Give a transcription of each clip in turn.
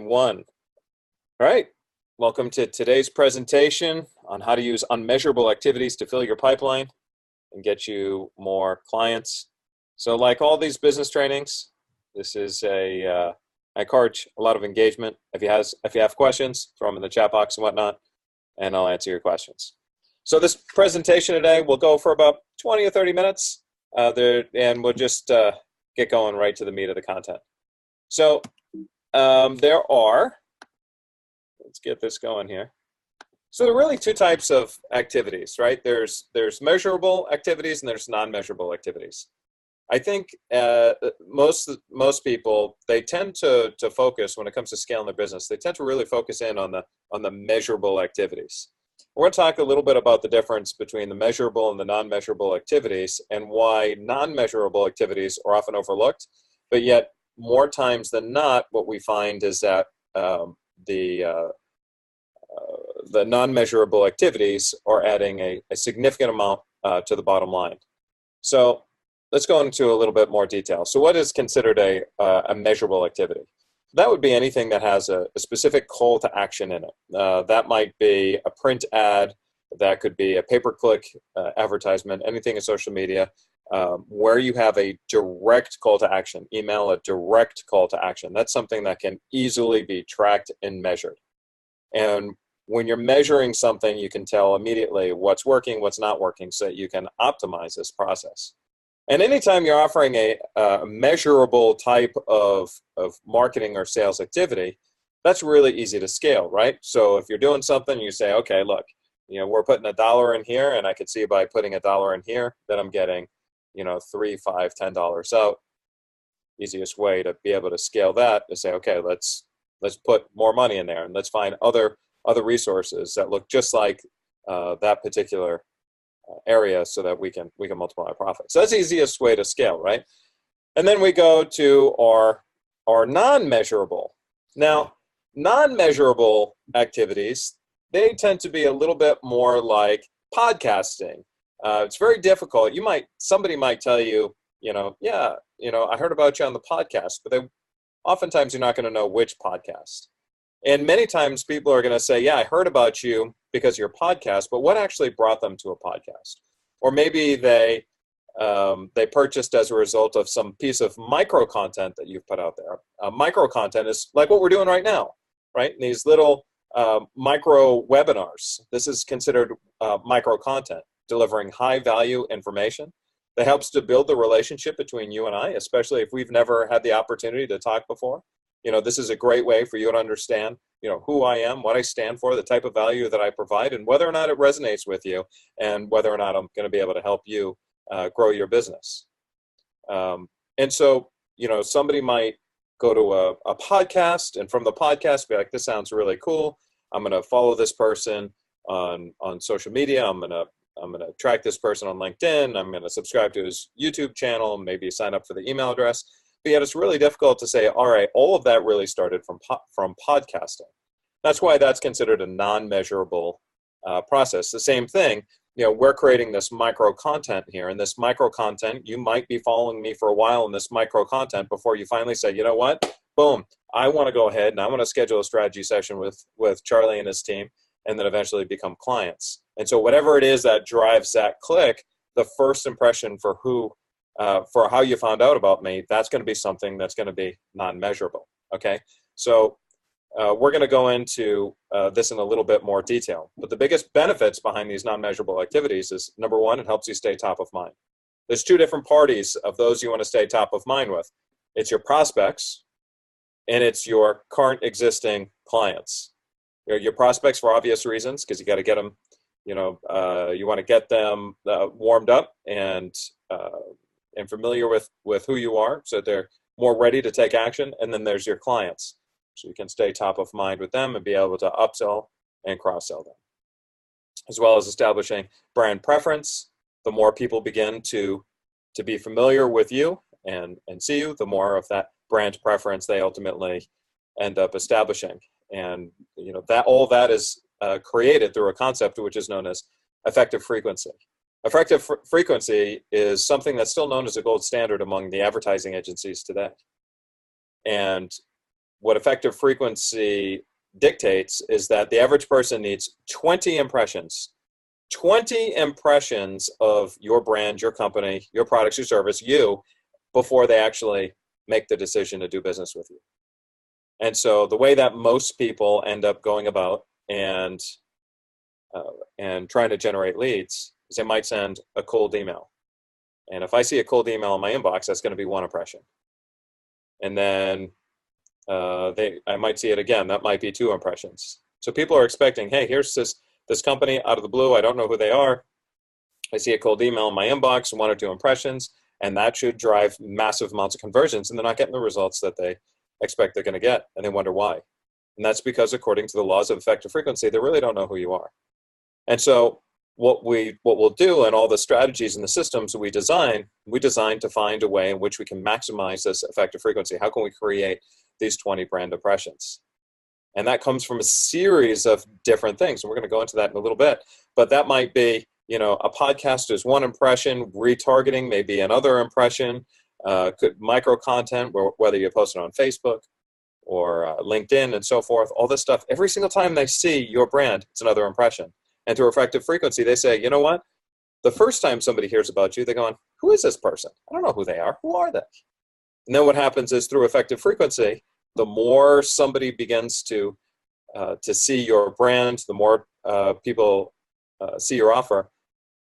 One. All right. Welcome to today's presentation on how to use unmeasurable activities to fill your pipeline and get you more clients. So like all these business trainings, this is I encourage a lot of engagement. If you have questions, throw them in the chat box and whatnot, and I'll answer your questions. So this presentation today will go for about 20 or 30 minutes, and we'll just get going right to the meat of the content. So let's get this going here. So there are really two types of activities, right? There's measurable activities and there's non-measurable activities. I think most people, they tend to focus when it comes to scaling their business. They tend to really focus in on the measurable activities. We're going to talk a little bit about the difference between the measurable and the non-measurable activities and why non-measurable activities are often overlooked, but yet more times than not, what we find is that the non-measurable activities are adding a significant amount to the bottom line. So let's go into a little bit more detail. So what is considered a measurable activity? That would be anything that has a specific call to action in it. That might be a print ad, that could be a pay-per-click advertisement, anything in social media, where you have a direct call to action, email a direct call to action. That's something that can easily be tracked and measured. And when you're measuring something, you can tell immediately what's working, what's not working, so that you can optimize this process. And anytime you're offering a measurable type of marketing or sales activity, that's really easy to scale, right? So if you're doing something, you say, okay, look, we're putting $1 in here, and I could see by putting $1 in here that I'm getting, $3, $5, $10 out. Easiest way to be able to scale that is say, okay, let's put more money in there, and let's find other resources that look just like that particular area, so that we can multiply our profit. So that's the easiest way to scale, right? And then we go to our non-measurable. Now, non-measurable activities, they tend to be a little bit more like podcasting. It's very difficult. Somebody might tell you, I heard about you on the podcast, but oftentimes you're not going to know which podcast. And many times people are going to say, yeah, I heard about you because of your podcast, but what actually brought them to a podcast? Or maybe they purchased as a result of some piece of micro content that you've put out there. Micro content is like what we're doing right now, right? These little micro webinars. This is considered micro content, delivering high value information that helps to build the relationship between you and I, especially if we've never had the opportunity to talk before. This is a great way for you to understand, who I am, what I stand for, the type of value that I provide, and whether or not it resonates with you, and whether or not I'm going to be able to help you grow your business. And so, somebody might go to a podcast, and from the podcast be like, this sounds really cool. I'm going to follow this person on social media. I'm going to track this person on LinkedIn. I'm going to subscribe to his YouTube channel, maybe sign up for the email address. But yet it's really difficult to say, all right, all of that really started from podcasting. That's why that's considered a non-measurable process. The same thing, we're creating this micro content here, and this micro content, you might be following me for a while in this micro content before you finally say, you know what, boom, I want to go ahead and I want to schedule a strategy session with Charlie and his team, and then eventually become clients. And so whatever it is that drives that click, the first impression for how you found out about me, that's going to be something that's going to be non-measurable, okay? So we're going to go into this in a little bit more detail. But the biggest benefits behind these non-measurable activities is, number one, it helps you stay top of mind. There's two different parties of those you want to stay top of mind with. It's your prospects, and it's your current existing clients. Your prospects for obvious reasons, because you got to get them, you want to get them warmed up and familiar with who you are, so they're more ready to take action. And then there's your clients, so you can stay top of mind with them and be able to upsell and cross-sell them, as well as establishing brand preference. The more people begin to be familiar with you and see you, the more of that brand preference they ultimately end up establishing. And that all that is created through a concept which is known as effective frequency. Effective frequency is something that's still known as a gold standard among the advertising agencies today. And what effective frequency dictates is that the average person needs 20 impressions. 20 impressions of your brand, your company, your products, your service, you, before they actually make the decision to do business with you. And so the way that most people end up going about and trying to generate leads is they might send a cold email. And if I see a cold email in my inbox, that's going to be one impression. And then I might see it again. That might be two impressions. So people are expecting, hey, here's this company out of the blue. I don't know who they are. I see a cold email in my inbox, one or two impressions, and that should drive massive amounts of conversions, and they're not getting the results that they expect they're going to get, and they wonder why. And that's because according to the laws of effective frequency, they really don't know who you are. And so what we'll do and all the strategies and the systems we design to find a way in which we can maximize this effective frequency. How can we create these 20 brand impressions? And that comes from a series of different things. And we're going to go into that in a little bit. But that might be, a podcast is one impression, retargeting may be another impression, micro content, whether you post it on Facebook or LinkedIn and so forth, all this stuff. Every single time they see your brand, it's another impression. And through effective frequency, they say, you know what? The first time somebody hears about you, they're going, who is this person? I don't know who they are. Who are they? And then what happens is through effective frequency, the more somebody begins to see your brand, the more people see your offer,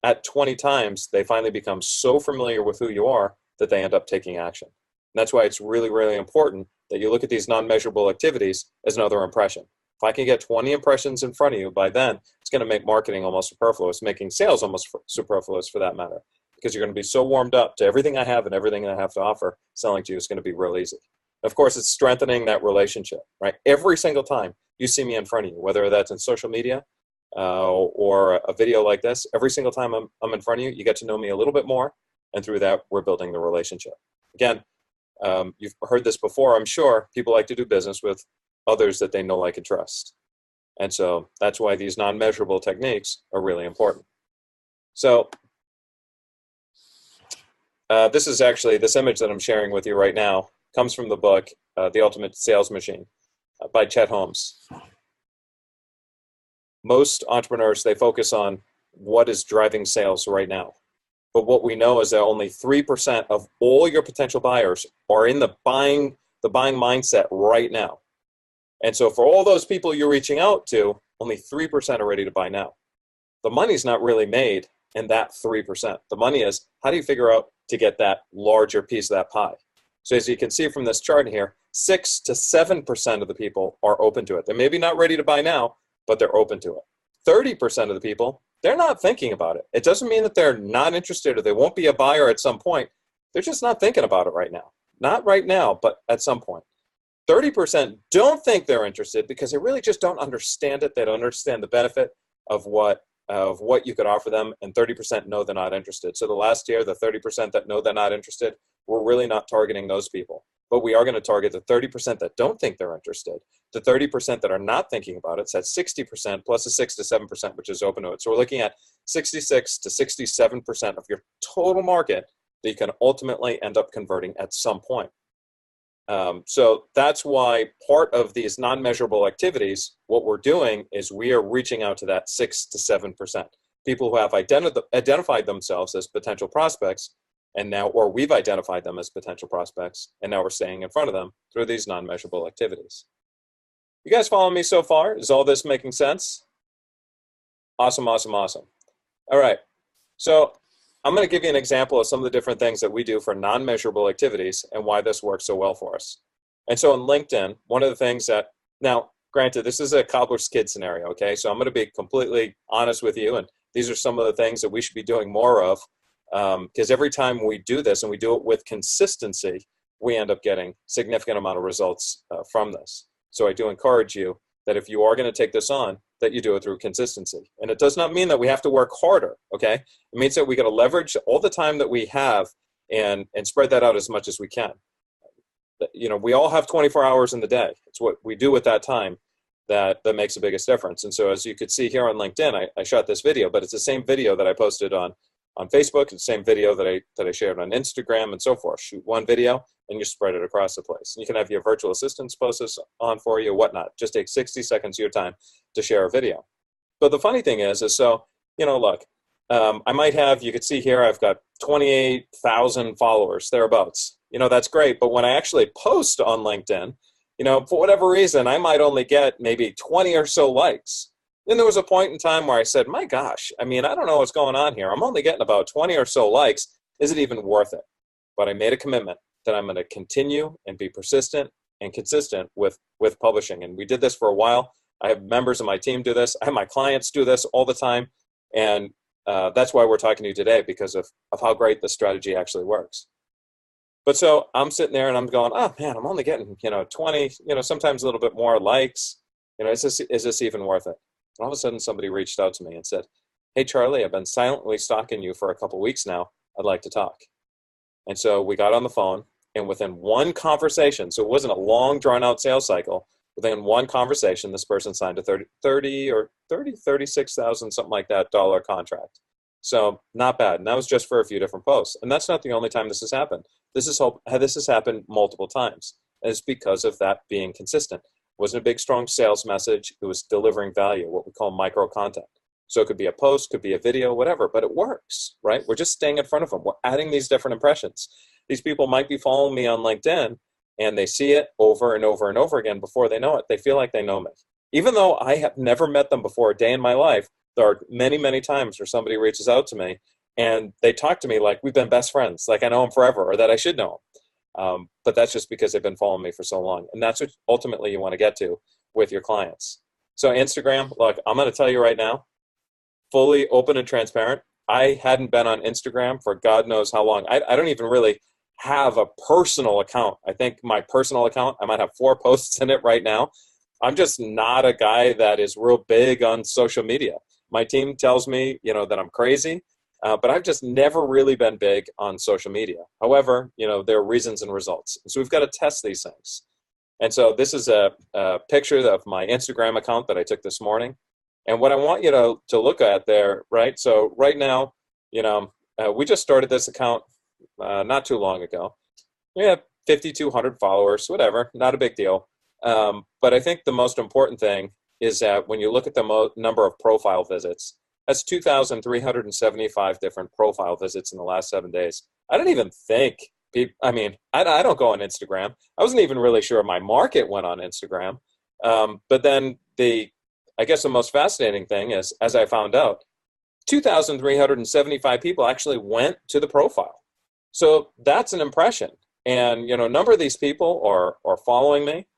at 20 times, they finally become so familiar with who you are that they end up taking action. And that's why it's really, really important that you look at these non-measurable activities as another impression. If I can get 20 impressions in front of you, by then, it's going to make marketing almost superfluous, making sales almost superfluous for that matter, because you're going to be so warmed up to everything I have and everything I have to offer, selling to you is going to be real easy. Of course, it's strengthening that relationship, right? Every single time you see me in front of you, whether that's in social media or a video like this, every single time I'm in front of you, you get to know me a little bit more, and through that, we're building the relationship. Again, you've heard this before, I'm sure. People like to do business with others that they know, like, and trust. And so that's why these non-measurable techniques are really important. So this is actually, this image that I'm sharing with you right now comes from the book, The Ultimate Sales Machine by Chet Holmes. Most entrepreneurs, they focus on what is driving sales right now. But what we know is that only 3% of all your potential buyers are in the buying mindset right now. And so for all those people you're reaching out to, only 3% are ready to buy now. The money's not really made in that 3%. The money is, how do you figure out to get that larger piece of that pie? So as you can see from this chart here, 6 to 7% of the people are open to it. They're maybe not ready to buy now, but they're open to it. 30% of the people, they're not thinking about it. It doesn't mean that they're not interested or they won't be a buyer at some point. They're just not thinking about it right now. Not right now, but at some point. 30% don't think they're interested because they really just don't understand it. They don't understand the benefit of what you could offer them, and 30% know they're not interested. So the last year, the 30% that know they're not interested, we're really not targeting those people. But we are going to target the 30% that don't think they're interested, the 30% that are not thinking about it. So that's 60% plus the 6 to 7%, which is open to it. So we're looking at 66 to 67% of your total market that you can ultimately end up converting at some point. So that's why part of these non-measurable activities, what we're doing is we are reaching out to that 6 to 7%. People who have identified themselves as potential prospects, and now, or we've identified them as potential prospects, and now we're staying in front of them through these non-measurable activities. You guys following me so far? Is all this making sense? Awesome, awesome, awesome. All right. So I'm going to give you an example of some of the different things that we do for non-measurable activities and why this works so well for us. And so in LinkedIn, one of the things that, now, granted, this is a cobbler's kid scenario, okay? So I'm going to be completely honest with you, and these are some of the things that we should be doing more of, because every time we do this and we do it with consistency, we end up getting significant amount of results from this. So I do encourage you that if you are going to take this on, that you do it through consistency. And it does not mean that we have to work harder, okay? It means that we got to leverage all the time that we have and spread that out as much as we can. You know, we all have 24 hours in the day. It's what we do with that time that makes the biggest difference. And so as you could see here on LinkedIn, I shot this video, but it's the same video that I posted on Facebook. It's the same video that I shared on Instagram and so forth. Shoot one video, and you spread it across the place. You can have your virtual assistants post this on for you, whatnot. Just take 60 seconds of your time to share a video. But the funny thing is so, look, I might have, you could see here, I've got 28,000 followers, thereabouts. That's great. But when I actually post on LinkedIn, for whatever reason, I might only get maybe 20 or so likes. Then there was a point in time where I said, my gosh, I don't know what's going on here. I'm only getting about 20 or so likes. Is it even worth it? But I made a commitment that I'm going to continue and be persistent and consistent with publishing. And we did this for a while. I have members of my team do this. I have my clients do this all the time. And that's why we're talking to you today, because of how great this strategy actually works. But so I'm sitting there and I'm going, oh man, I'm only getting, 20, sometimes a little bit more likes. Is this even worth it? And all of a sudden somebody reached out to me and said, hey, Charlie, I've been silently stalking you for a couple weeks now. I'd like to talk. And so we got on the phone, and within one conversation, so it wasn't a long drawn out sales cycle, within one conversation, this person signed a $36,000, something like that, dollar contract. So not bad. And that was just for a few different posts. And that's not the only time this has happened. This has happened multiple times. And it's because of that being consistent. It wasn't a big, strong sales message. It was delivering value, what we call micro content. So it could be a post, could be a video, whatever, but it works, right? We're just staying in front of them. We're adding these different impressions. These people might be following me on LinkedIn, and they see it over and over and over again. Before they know it, they feel like they know me. Even though I have never met them before a day in my life, there are many, many times where somebody reaches out to me and they talk to me like we've been best friends, like I know them forever, or that I should know them. But that's just because they've been following me for so long. And that's what ultimately you want to get to with your clients. So Instagram, look, I'm going to tell you right now, fully open and transparent. I hadn't been on Instagram for God knows how long. I don't even really have a personal account. I think my personal account, I might have 4 posts in it right now. I'm just not a guy that is real big on social media. My team tells me, that I'm crazy, but I've just never really been big on social media. However, there are reasons and results. So we've got to test these things. And so this is a picture of my Instagram account that I took this morning. And what I want you to look at there, right? So right now, we just started this account not too long ago. We have 5,200 followers, whatever, not a big deal. But I think the most important thing is that when you look at the number of profile visits, that's 2,375 different profile visits in the last 7 days. I don't even think people, I don't go on Instagram. I wasn't even really sure my market went on Instagram. But then I guess the most fascinating thing is, as I found out, 2,375 people actually went to the profile. So that's an impression. And, a number of these people are following me,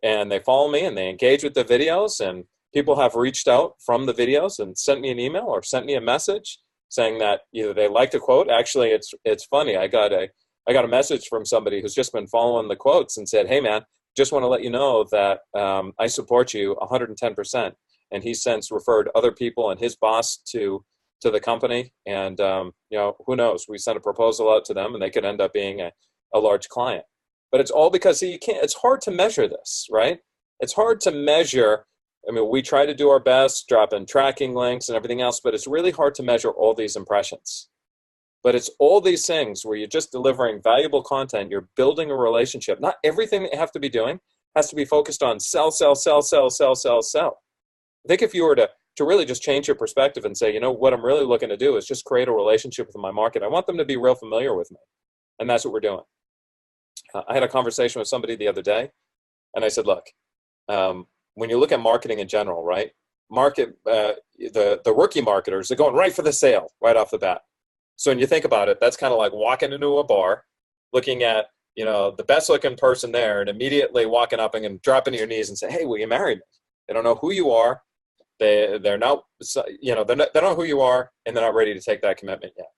and they follow me and they engage with the videos, and people have reached out from the videos and sent me an email or sent me a message saying that either they liked a quote. Actually, it's funny. I got a message from somebody who's just been following the quotes and said, hey man, just want to let you know that I support you 110%. And he's since referred other people and his boss to the company. And, who knows? We sent a proposal out to them and they could end up being a large client. But it's all because it's hard to measure this, right? It's hard to measure. We try to do our best, drop in tracking links and everything else, but it's really hard to measure all these impressions. But it's all these things where you're just delivering valuable content. You're building a relationship. Not everything that you have to be doing has to be focused on sell, sell, sell, sell, sell, sell, sell. I think if you were to really just change your perspective and say, what I'm really looking to do is just create a relationship with my market. I want them to be real familiar with me. And that's what we're doing. I had a conversation with somebody the other day, and I said, look, when you look at marketing in general, right? The rookie marketers are going right for the sale right off the bat. So when you think about it, that's kind of like walking into a bar, looking at, the best looking person there, and immediately walking up and dropping to your knees and say, hey, will you marry me? They don't know who you are. They're not, they don't know who you are, and they're not ready to take that commitment yet.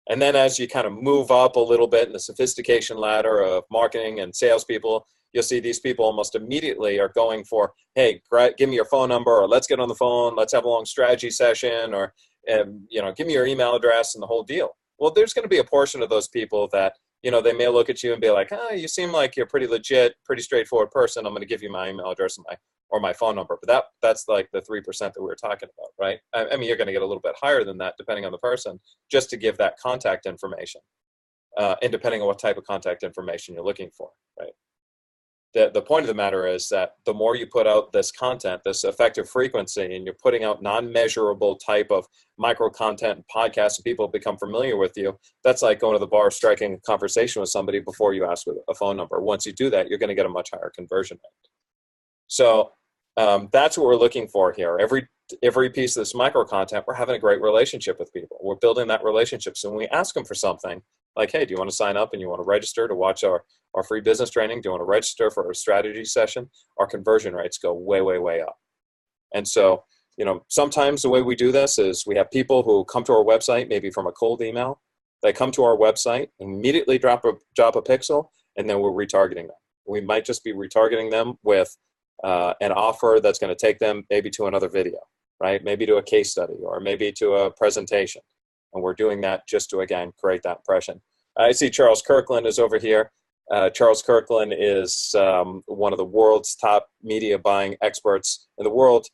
And then as you kind of move up a little bit in the sophistication ladder of marketing and salespeople, you'll see these people almost immediately are going for, hey, give me your phone number, or let's get on the phone, let's have a long strategy session, or give me your email address and the whole deal. Well, there's going to be a portion of those people that, they may look at you and be like, you seem like you're pretty legit, pretty straightforward person. I'm going to give you my email address or my phone number. But that's like the 3% that we were talking about, right? You're going to get a little bit higher than that depending on the person, just to give that contact information. and depending on what type of contact information you're looking for, right? The point of the matter is that the more you put out this content, this effective frequency, and you're putting out non-measurable type of micro content and podcasts, and people become familiar with you, that's like going to the bar, striking a conversation with somebody before you ask with a phone number. Once you do that, you're going to get a much higher conversion rate. So that's what we're looking for here. Every piece of this micro content, we're having a great relationship with people. We're building that relationship. So when we ask them for something, like, hey, do you want to sign up and you want to register to watch our free business training? Do you want to register for a strategy session? Our conversion rates go way, way, way up. And so, sometimes the way we do this is we have people who come to our website, maybe from a cold email. They come to our website, immediately drop a pixel, and then we're retargeting them. We might just be retargeting them with an offer that's going to take them maybe to another video, right? Maybe to a case study or maybe to a presentation. And we're doing that just to, again, create that impression. I see Charles Kirkland is over here. Charles Kirkland is one of the world's top media buying experts in the world.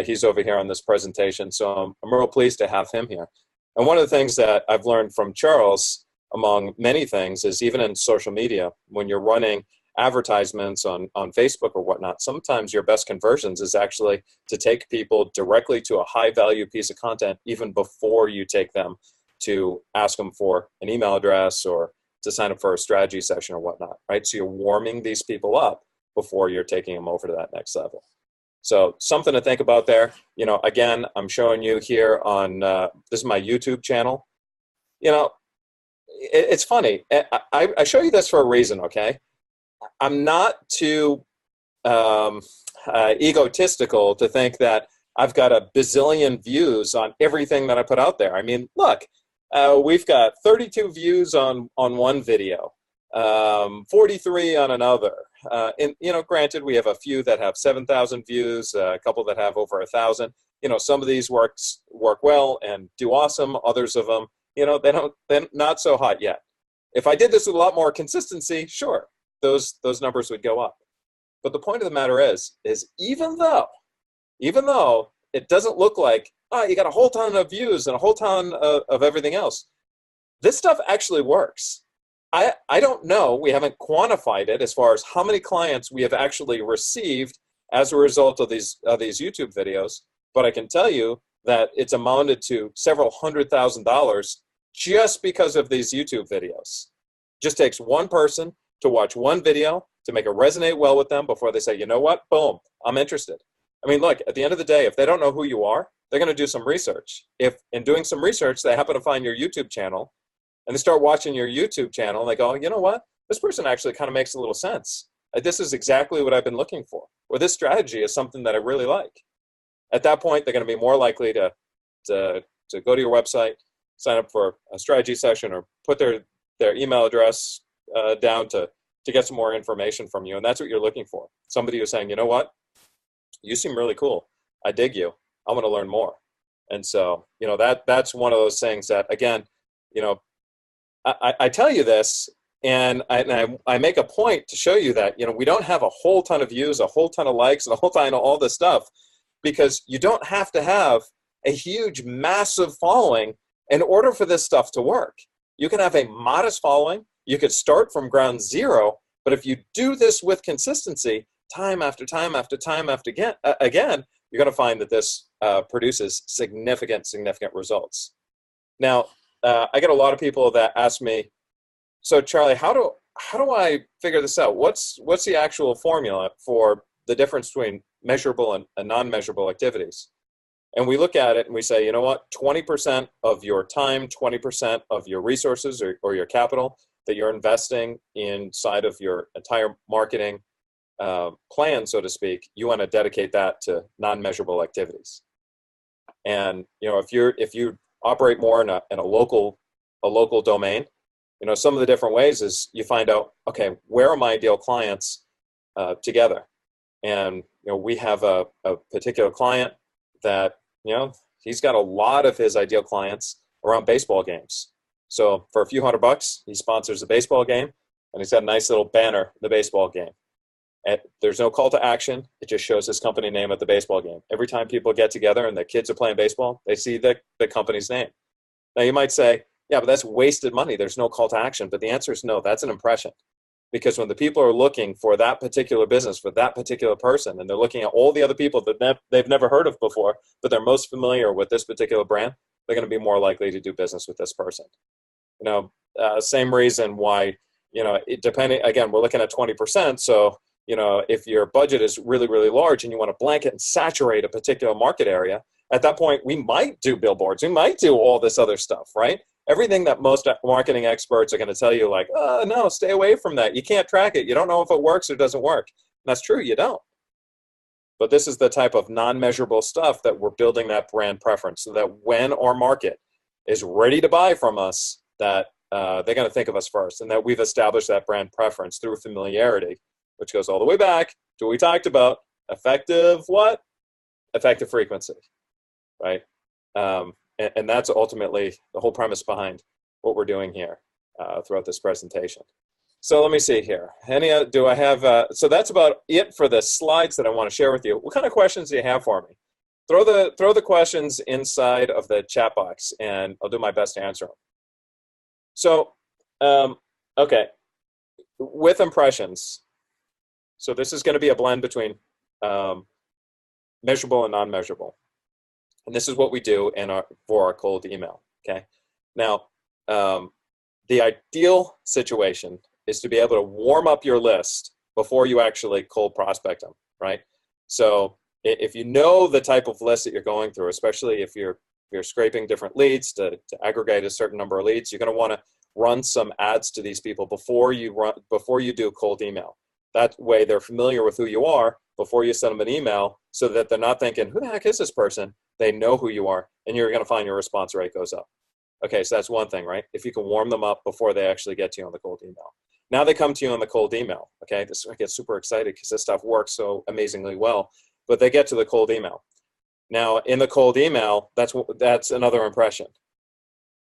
He's over here on this presentation. So I'm real pleased to have him here. And one of the things that I've learned from Charles, among many things, is even in social media, when you're running advertisements on Facebook or whatnot, sometimes your best conversions is actually to take people directly to a high value piece of content even before you take them to ask them for an email address or to sign up for a strategy session or whatnot, right? So you're warming these people up before you're taking them over to that next level. So something to think about there. Again, I'm showing you here on, this is my YouTube channel. It's funny. I show you this for a reason, okay? I'm not too egotistical to think that I've got a bazillion views on everything that I put out there. I mean, look, we've got 32 views on one video, 43 on another. And granted, we have a few that have 7,000 views, a couple that have over 1,000. Some of these work well and do awesome. Others of them, they're not so hot yet. If I did this with a lot more consistency, sure, those numbers would go up. But the point of the matter is even though it doesn't look like, you got a whole ton of views and a whole ton of everything else, this stuff actually works. I don't know, we haven't quantified it as far as how many clients we have actually received as a result of these YouTube videos, but I can tell you that it's amounted to several $100,000 just because of these YouTube videos. Just takes one person to watch one video to make it resonate well with them before they say, you know what, boom, I'm interested. I mean, look, at the end of the day, if they don't know who you are, they're going to do some research. If in doing some research, they happen to find your YouTube channel and they start watching your YouTube channel and they go, you know what, this person actually kind of makes a little sense. This is exactly what I've been looking for. Or this strategy is something that I really like. At that point, they're going to be more likely to go to your website, sign up for a strategy session, or put their email address down to get some more information from you. And that's what you're looking for. Somebody who's saying, you know what, you seem really cool. I dig you. I want to learn more. And so, that's one of those things that, again, I tell you this, and I make a point to show you that, we don't have a whole ton of views, a whole ton of likes, and a whole ton of all this stuff, because you don't have to have a huge, massive following in order for this stuff to work. You can have a modest following. You could start from ground zero, but if you do this with consistency, time after time after time after again, you're going to find that this produces significant results. Now, I get a lot of people that ask me, so Charlie, how do I figure this out? What's the actual formula for the difference between measurable and non-measurable activities? And we look at it and we say, you know what, 20% of your time, 20% of your resources or your capital that you're investing inside of your entire marketing plan, so to speak, you want to dedicate that to non-measurable activities. And if you operate more in a local domain, some of the different ways is you find out, okay, where are my ideal clients together? And we have a particular client that he's got a lot of his ideal clients around baseball games. So for a few $100, he sponsors a baseball game, and he's got a nice little banner, the baseball game. And there's no call to action. It just shows his company name at the baseball game. Every time people get together and the kids are playing baseball, they see the company's name. Now you might say, Yeah, but that's wasted money. There's no call to action. But the answer is no, that's an impression. Because when the people are looking for that particular business, for that particular person, and they're looking at all the other people that they've never heard of before, but they're most familiar with this particular brand, they're going to be more likely to do business with this person. Same reason why, depending, again, we're looking at 20%. So, if your budget is really, really large and you want to blanket and saturate a particular market area, at that point, we might do billboards. We might do all this other stuff, right? Everything that most marketing experts are going to tell you, like, oh, no, stay away from that. You can't track it. You don't know if it works or doesn't work. And that's true, you don't. But this is the type of non-measurable stuff that we're building that brand preference so that when our market is ready to buy from us, that they're going to think of us first, and that we've established that brand preference through familiarity, which goes all the way back to what we talked about, effective what? Effective frequency, right? And that's ultimately the whole premise behind what we're doing here throughout this presentation. So let me see here. Do I have, so that's about it for the slides that I want to share with you. What kind of questions do you have for me? Throw the questions inside of the chat box, and I'll do my best to answer them. So, okay, with impressions. So this is going to be a blend between measurable and non-measurable. And this is what we do for our cold email, okay? Now, the ideal situation is to be able to warm up your list before you actually cold prospect them, right? So if you know the type of list that you're going through, especially if you're scraping different leads to aggregate a certain number of leads, you're going to want to run some ads to these people before you do cold email. That way they're familiar with who you are before you send them an email, so that they're not thinking, who the heck is this person? They know who you are, and you're going to find your response rate goes up. Okay, so that's one thing, right? If you can warm them up before they actually get to you on the cold email. Now they come to you on the cold email, okay? I get super excited because this stuff works so amazingly well, but they get to the cold email. Now, in the cold email, that's another impression.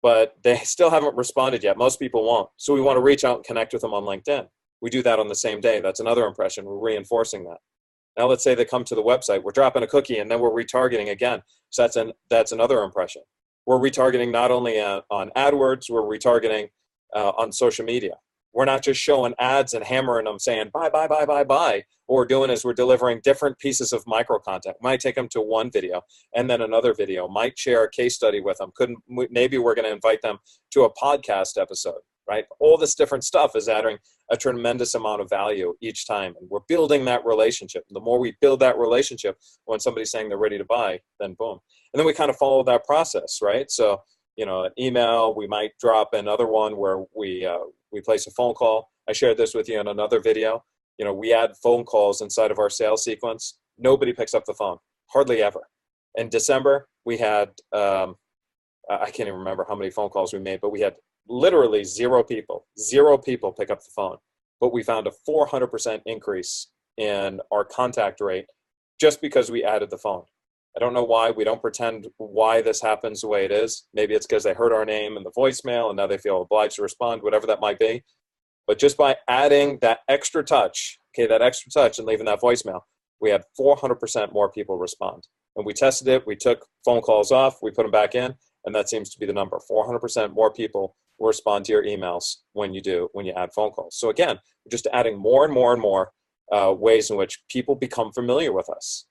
But they still haven't responded yet. Most people won't. So we want to reach out and connect with them on LinkedIn. We do that on the same day. That's another impression. We're reinforcing that. Now let's say they come to the website. We're dropping a cookie, and then we're retargeting again. So that's another impression. We're retargeting not only on AdWords, we're retargeting on social media. We're not just showing ads and hammering them saying, buy, buy, buy, buy, buy. What we're doing is we're delivering different pieces of micro content. Might take them to one video and then another video. Might share a case study with them. Maybe we're going to invite them to a podcast episode, right? All this different stuff is adding a tremendous amount of value each time. And we're building that relationship. The more we build that relationship, when somebody's saying they're ready to buy, then boom. And then we kind of follow that process, right? So, an email, we might drop another one where we place a phone call. I shared this with you in another video. We add phone calls inside of our sales sequence. Nobody picks up the phone, hardly ever. In December, we had, I can't even remember how many phone calls we made, but we had literally zero people pick up the phone. But we found a 400% increase in our contact rate just because we added the phone. I don't know why. We don't pretend why this happens the way it is. Maybe it's because they heard our name in the voicemail and now they feel obliged to respond, whatever that might be. But just by adding that extra touch, and leaving that voicemail, we had 400% more people respond. And we tested it. We took phone calls off. We put them back in. And that seems to be the number. 400% more people will respond to your emails when you add phone calls. So again, we're just adding more and more and more ways in which people become familiar with us.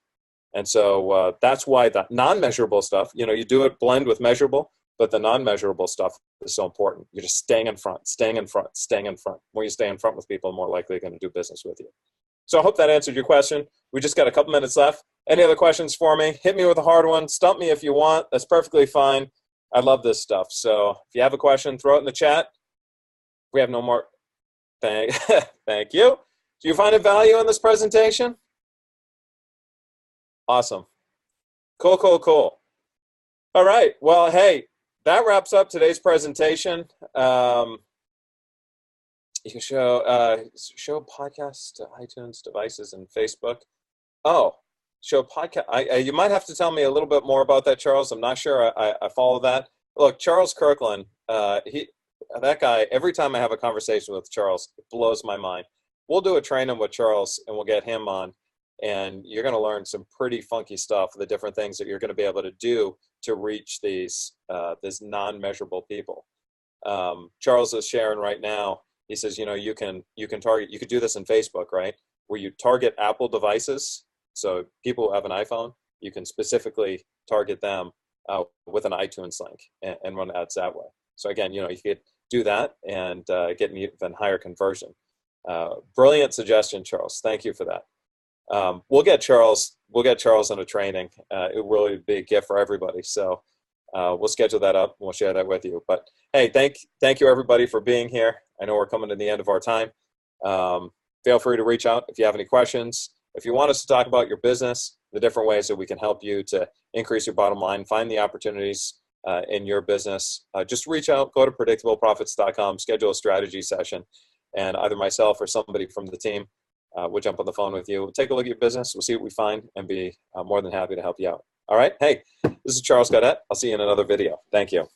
And so that's why the non-measurable stuff, you do it blend with measurable, but the non-measurable stuff is so important. You're just staying in front. The more you stay in front with people, the more likely they're going to do business with you. So I hope that answered your question. We just got a couple minutes left. Any other questions for me? Hit me with a hard one. Stump me if you want. That's perfectly fine. I love this stuff. So if you have a question, throw it in the chat. We have no more. Thank you. Do you find a value in this presentation? Awesome. Cool. All right. Well, hey, that wraps up today's presentation. You can show podcast to iTunes devices and Facebook. Oh, show podcast. You might have to tell me a little bit more about that, Charles. I'm not sure I follow that. Look, Charles Kirkland, that guy, every time I have a conversation with Charles, it blows my mind. We'll do a training with Charles and we'll get him on. And you're going to learn some pretty funky stuff, the different things that you're going to be able to do to reach these non-measurable people. Charles is sharing right now. He says, you can target, you could do this in Facebook, right? Where you target Apple devices. So people who have an iPhone, you can specifically target them with an iTunes link and run ads that way. So again, you could do that and get an even higher conversion. Brilliant suggestion, Charles. Thank you for that. We'll get Charles in a training. It will really be a gift for everybody. So we'll schedule that up and we'll share that with you. But hey, thank you everybody for being here. I know we're coming to the end of our time. Feel free to reach out if you have any questions. If you want us to talk about your business, the different ways that we can help you to increase your bottom line, find the opportunities in your business, just reach out, go to predictableprofits.com, schedule a strategy session, and either myself or somebody from the team will jump on the phone with you. We'll take a look at your business, we'll see what we find, and be more than happy to help you out. All right? Hey, this is Charles Gaudette. I'll see you in another video. Thank you.